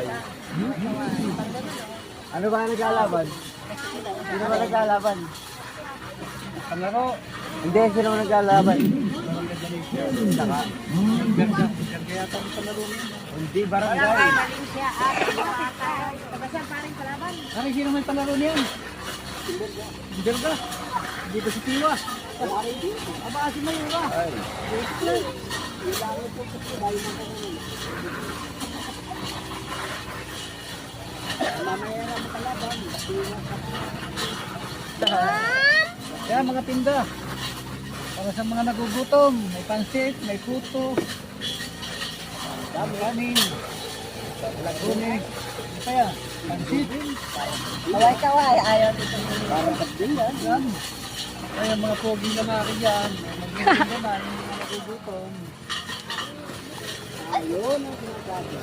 kaway. Ano ba naglalaban? Sino ba naglalaban? Palaro. Hindi, sino ba naglalaban? Saka. Kaya yata ang palaro niya. Hindi, barangay. Valencia at Tagasyan paring kalaban. Ay, sino may palaro niyan? Bilga. Hindi ba si Tiwa? Aba, si Mayura. Ay. Kaya mga tinda. Para sa mga nagugutom, may pansit, may puto, kanin, lagunig, ano pa yan? Pansit, Kaway-kaway, ayaw dito. Parang kapdil yan. yan. Kaya mga pogi lalaki dyan, mag-inom naman, yung mga nagugutom. Ayun, ang sinasabi.